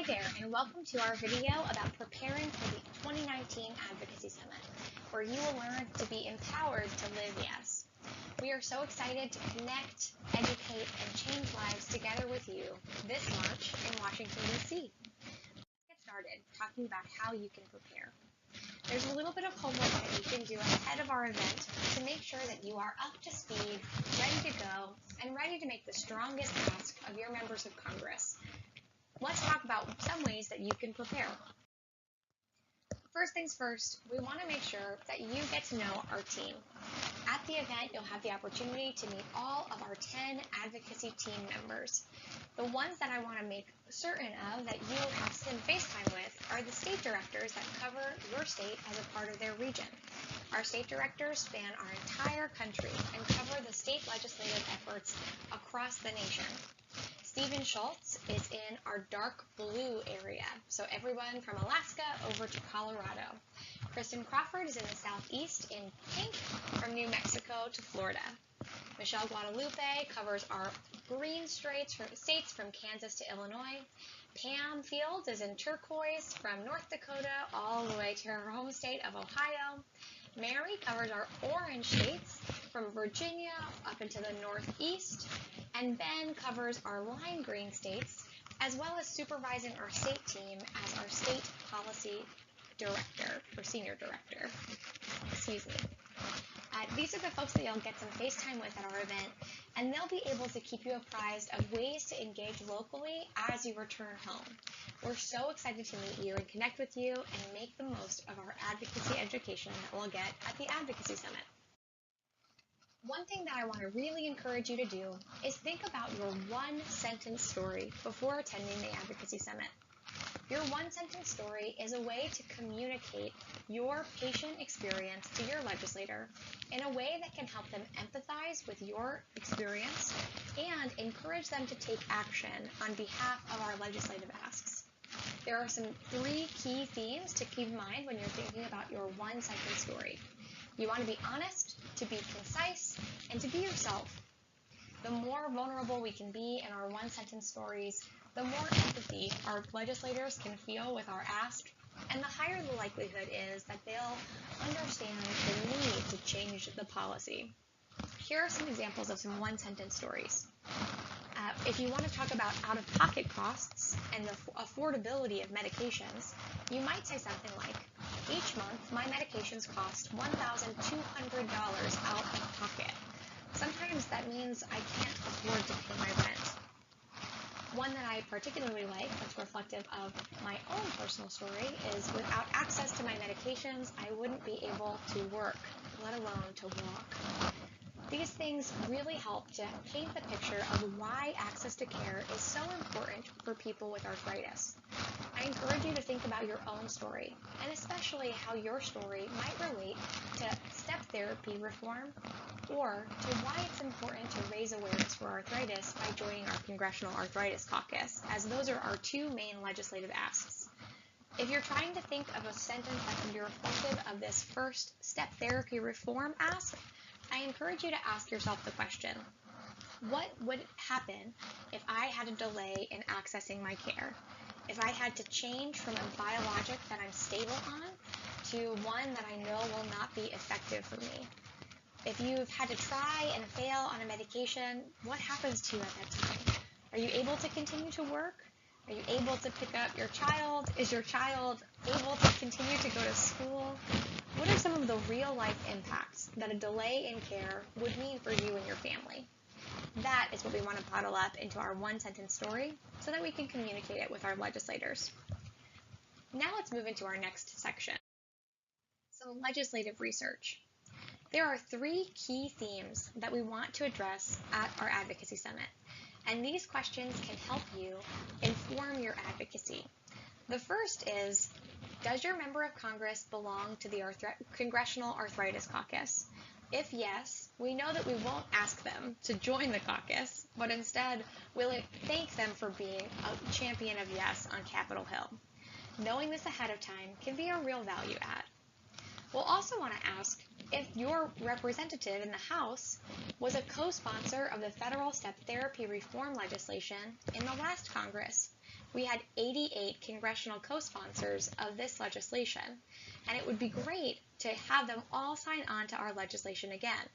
there, and welcome to our video about preparing for the 2019 Advocacy Summit, where you will learn to be empowered to live yes. We are so excited to connect, educate, and change lives together with you this March in Washington, D.C. Let's get started talking about how you can prepare. There's a little bit of homework that you can do ahead of our event to make sure that you are up to speed, ready to go, and ready to make the strongest ask of your members of Congress. Let's talk about some ways that you can prepare. First things first, we want to make sure that you get to know our team. At the event, you'll have the opportunity to meet all of our 10 advocacy team members. The ones that I want to make certain of that you have some FaceTime with are the state directors that cover your state as a part of their region. Our state directors span our entire country and cover the state legislative efforts across the nation. Stephen Schultz is in our dark blue area, so everyone from Alaska over to Colorado. Kristen Crawford is in the southeast in pink, from New Mexico to Florida. Michelle Guadalupe covers our green states from Kansas to Illinois. Pam Fields is in turquoise from North Dakota all the way to her home state of Ohio. Mary covers our orange states from Virginia up into the northeast, and Ben covers our lime green states, as well as supervising our state team as our state policy director, or senior director. These are the folks that you'll get some FaceTime with at our event, and they'll be able to keep you apprised of ways to engage locally as you return home. We're so excited to meet you and connect with you and make the most of our advocacy education that we'll get at the Advocacy Summit. One thing that I want to really encourage you to do is think about your one-sentence story before attending the Advocacy Summit. Your one-sentence story is a way to communicate your patient experience to your legislator in a way that can help them empathize with your experience and encourage them to take action on behalf of our legislative asks. There are some 3 key themes to keep in mind when you're thinking about your one-sentence story. You want to be honest, to be concise, and to be yourself. The more vulnerable we can be in our one-sentence stories, the more empathy our legislators can feel with our ask, and the higher the likelihood is that they'll understand the need to change the policy. Here are some examples of some one-sentence stories. If you want to talk about out-of-pocket costs and the affordability of medications, you might say something like, each month my medications cost $1,200 out of pocket. Sometimes that means I can't afford to pay my rent. One that I particularly like, that's reflective of my own personal story, is without access to my medications, I wouldn't be able to work, let alone to walk. These things really help to paint the picture of why access to care is so important for people with arthritis. I encourage you to think about your own story, and especially how your story might relate to step therapy reform, or to why it's important to raise awareness for arthritis by joining our Congressional Arthritis Caucus, as those are our 2 main legislative asks. If you're trying to think of a sentence that can be reflective of this first step therapy reform ask, I encourage you to ask yourself the question, what would happen if I had a delay in accessing my care? If I had to change from a biologic that I'm stable on to one that I know will not be effective for me? If you've had to try and fail on a medication, what happens to you at that time? Are you able to continue to work? Are you able to pick up your child? Is your child able to continue to go to school? What are some of the real-life impacts that a delay in care would mean for you and your family? That is what we want to bottle up into our one-sentence story so that we can communicate it with our legislators. Now let's move into our next section. Some legislative research. There are 3 key themes that we want to address at our Advocacy Summit, and these questions can help you inform your advocacy. The first is, does your member of Congress belong to the Congressional Arthritis Caucus? If yes, we know that we won't ask them to join the caucus, but instead we'll thank them for being a champion of yes on Capitol Hill. Knowing this ahead of time can be a real value add. We'll also want to ask if your representative in the House was a co-sponsor of the federal step therapy reform legislation in the last Congress. we had 88 congressional co-sponsors of this legislation, and it would be great to have them all sign on to our legislation again.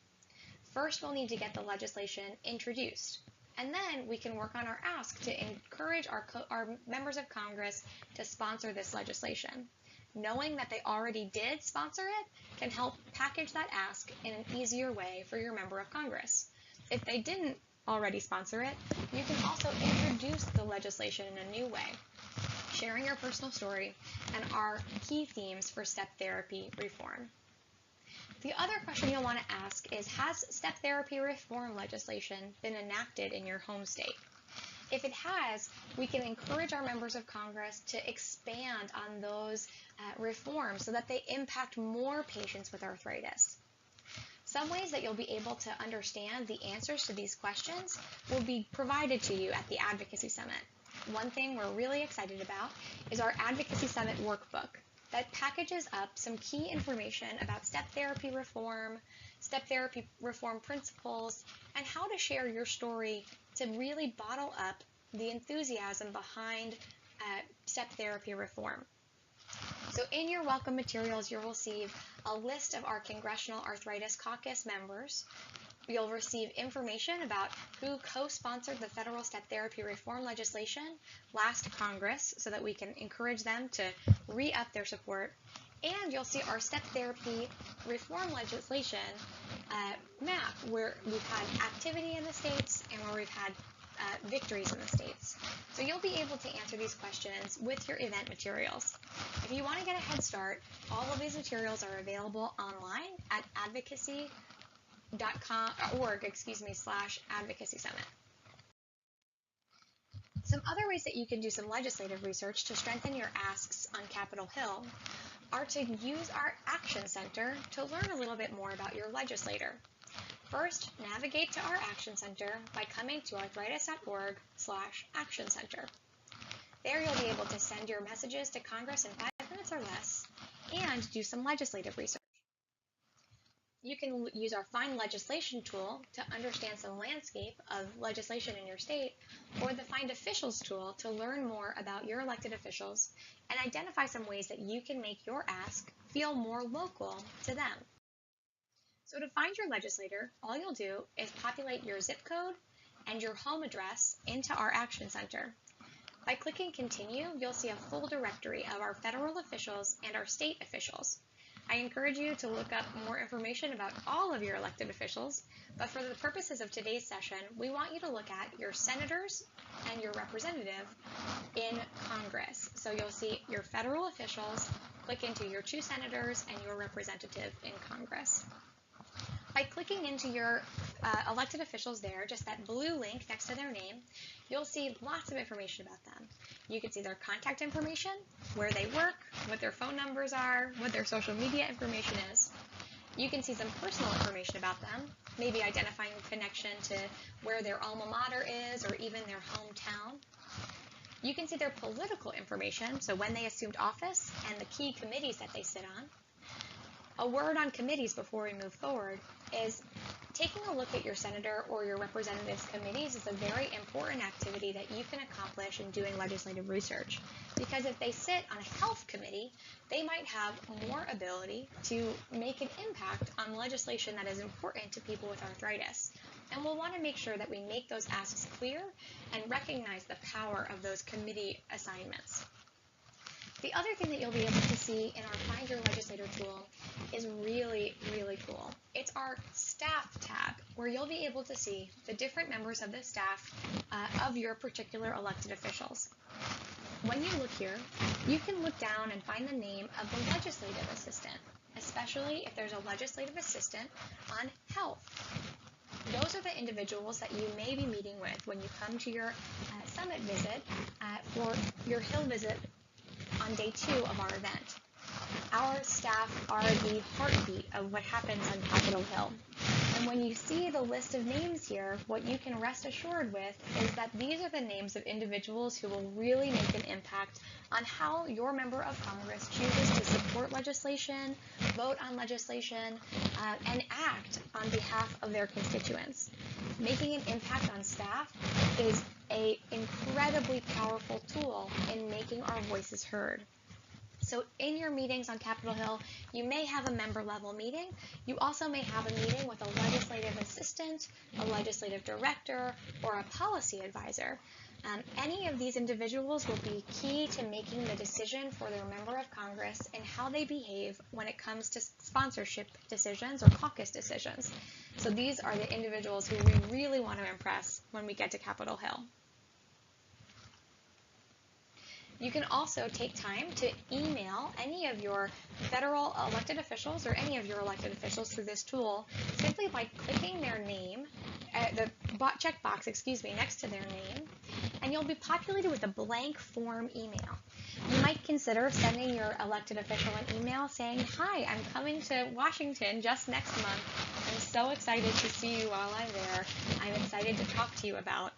First, we'll need to get the legislation introduced, and then we can work on our ask to encourage our members of Congress to sponsor this legislation. Knowing that they already did sponsor it can help package that ask in an easier way for your member of Congress. If they didn't already sponsor it, you can also introduce the legislation in a new way, sharing your personal story and our key themes for step therapy reform. The other question you'll want to ask is, has step therapy reform legislation been enacted in your home state? If it has, we can encourage our members of Congress to expand on those reforms so that they impact more patients with arthritis. Some ways that you'll be able to understand the answers to these questions will be provided to you at the Advocacy Summit. One thing we're really excited about is our Advocacy Summit workbook that packages up some key information about step therapy reform principles, and how to share your story to really bottle up the enthusiasm behind step therapy reform. So in your welcome materials, you'll receive a list of our Congressional Arthritis Caucus members. You'll receive information about who co-sponsored the federal step therapy reform legislation last Congress so that we can encourage them to re-up their support. And you'll see our step therapy reform legislation map, where we've had activity in the states and where we've had victories in the states. So you'll be able to answer these questions with your event materials. If you want to get a head start, all of these materials are available online at advocacy.org/advocacy summit. Some other ways that you can do some legislative research to strengthen your asks on Capitol Hill are to use our Action Center to learn a little bit more about your legislator. First, navigate to our Action Center by coming to arthritis.org/Action Center. There you'll be able to send your messages to Congress in 5 minutes or less and do some legislative research. You can use our Find Legislation tool to understand some landscape of legislation in your state, or the Find Officials tool to learn more about your elected officials and identify some ways that you can make your ask feel more local to them. So to find your legislator, all you'll do is populate your zip code and your home address into our Action Center. By clicking Continue, you'll see a full directory of our federal officials and our state officials. I encourage you to look up more information about all of your elected officials, but for the purposes of today's session, we want you to look at your senators and your representative in Congress. So you'll see your federal officials, click into your 2 senators and your representative in Congress. By clicking into your elected officials there, just that blue link next to their name, you'll see lots of information about them. You can see their contact information, where they work, what their phone numbers are, what their social media information is. You can see some personal information about them, maybe identifying a connection to where their alma mater is or even their hometown. You can see their political information, so when they assumed office and the key committees that they sit on. A word on committees before we move forward is taking a look at your senator or your representative's committees is a very important activity that you can accomplish in doing legislative research. Because if they sit on a health committee, they might have more ability to make an impact on legislation that is important to people with arthritis. And we'll want to make sure that we make those asks clear and recognize the power of those committee assignments. The other thing that you'll be able to see in our Find Your Legislator tool is really, really cool. It's our Staff tab, where you'll be able to see the different members of the staff of your particular elected officials. When you look here, you can look down and find the name of the legislative assistant, especially if there's a legislative assistant on health. Those are the individuals that you may be meeting with when you come to your summit visit for your Hill visit on day 2 of our event. Our staff are the heartbeat of what happens on Capitol Hill, and And when you see the list of names here, what you can rest assured with is that these are the names of individuals who will really make an impact on how your member of Congress chooses to support legislation, vote on legislation, and act on behalf of their constituents. Making an impact on staff is an incredibly powerful tool in making our voices heard. So in your meetings on Capitol Hill, you may have a member-level meeting. You also may have a meeting with a legislative assistant, a legislative director, or a policy advisor. Any of these individuals will be key to making the decision for their member of Congress and how they behave when it comes to sponsorship decisions or caucus decisions. So these are the individuals who we really want to impress when we get to Capitol Hill. You can also take time to email any of your federal elected officials or any of your elected officials through this tool simply by clicking their name, the checkbox, next to their name, and you'll be populated with a blank form email. You might consider sending your elected official an email saying, "Hi, I'm coming to Washington just next month. I'm so excited to see you while I'm there. I'm excited to talk to you about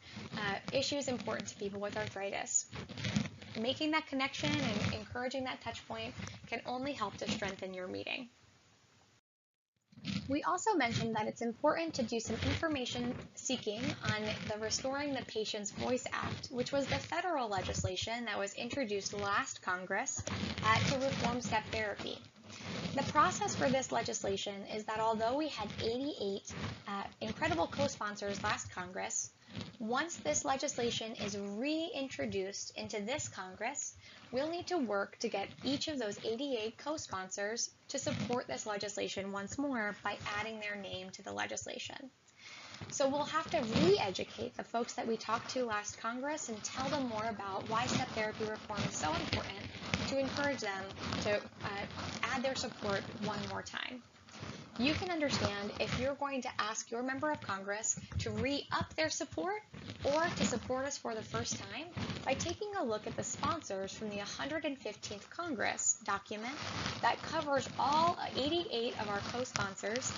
issues important to people with arthritis." Making that connection and encouraging that touch point can only help to strengthen your meeting. We also mentioned that it's important to do some information seeking on the Restoring the Patient's Voice Act, which was the federal legislation that was introduced last Congress to reform step therapy. The process for this legislation is that although we had 88 incredible co-sponsors last Congress, once this legislation is reintroduced into this Congress, we'll need to work to get each of those 88 co-sponsors to support this legislation once more by adding their name to the legislation. So we'll have to re-educate the folks that we talked to last Congress and tell them more about why step therapy reform is so important to encourage them to add their support one more time. You can understand if you're going to ask your member of Congress to re-up their support or to support us for the first time by taking a look at the sponsors from the 115th Congress document that covers all 88 of our co-sponsors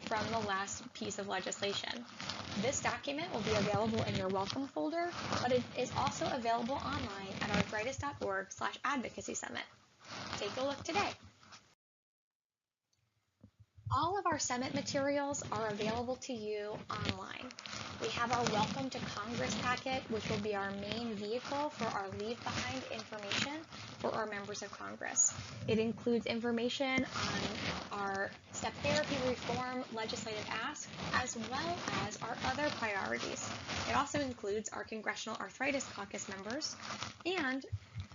from the last piece of legislation. This document will be available in your welcome folder, but it is also available online at arthritis.org/advocacy summit. Take a look today. All of our summit materials are available to you online. We have our Welcome to Congress packet, which will be our main vehicle for our Leave Behind information for our members of Congress. It includes information on our step therapy reform legislative ask, as well as our other priorities. It also includes our Congressional Arthritis Caucus members and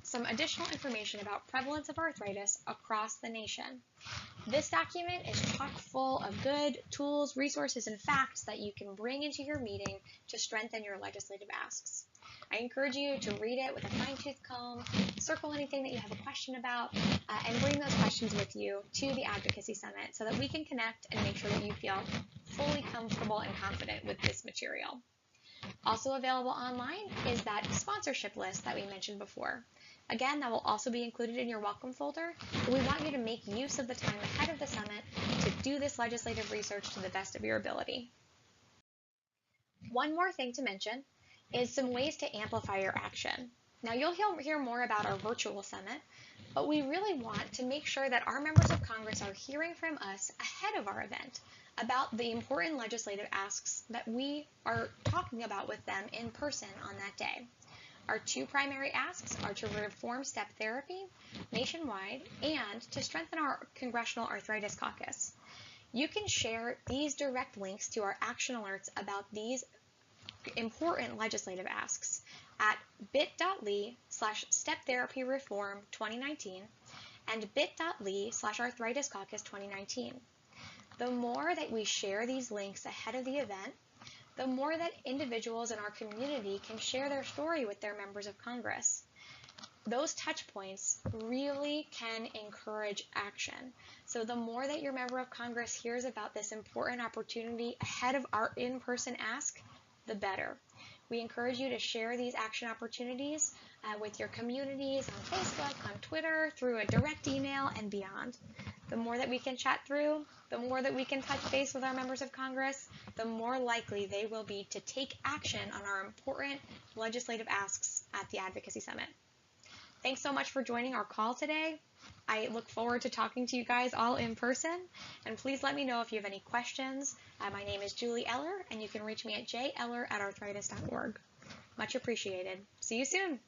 some additional information about prevalence of arthritis across the nation. This document is chock full of good tools, resources, and facts that you can bring into your meeting to strengthen your legislative asks. I encourage you to read it with a fine-tooth comb, circle anything that you have a question about, and bring those questions with you to the Advocacy Summit so that we can connect and make sure that you feel fully comfortable and confident with this material. Also available online is that sponsorship list that we mentioned before. Again, that will also be included in your welcome folder. We want you to make use of the time ahead of the summit to do this legislative research to the best of your ability. One more thing to mention is some ways to amplify your action. Now, you'll hear more about our virtual summit, but we really want to make sure that our members of Congress are hearing from us ahead of our event about the important legislative asks that we are talking about with them in person on that day. Our two primary asks are to reform step therapy nationwide and to strengthen our Congressional Arthritis Caucus. You can share these direct links to our action alerts about these important legislative asks at bit.ly/steptherapyreform2019 and bit.ly/arthritiscaucus2019. The more that we share these links ahead of the event, the more that individuals in our community can share their story with their members of Congress. Those touch points really can encourage action. So the more that your member of Congress hears about this important opportunity ahead of our in-person ask, the better. We encourage you to share these action opportunities with your communities on Facebook, on Twitter, through a direct email, and beyond. The more that we can chat through, the more that we can touch base with our members of Congress, the more likely they will be to take action on our important legislative asks at the Advocacy Summit. Thanks so much for joining our call today. I look forward to talking to you guys all in person, and please let me know if you have any questions. My name is Julie Eller, and you can reach me at jeller@arthritis.org. Much appreciated. See you soon.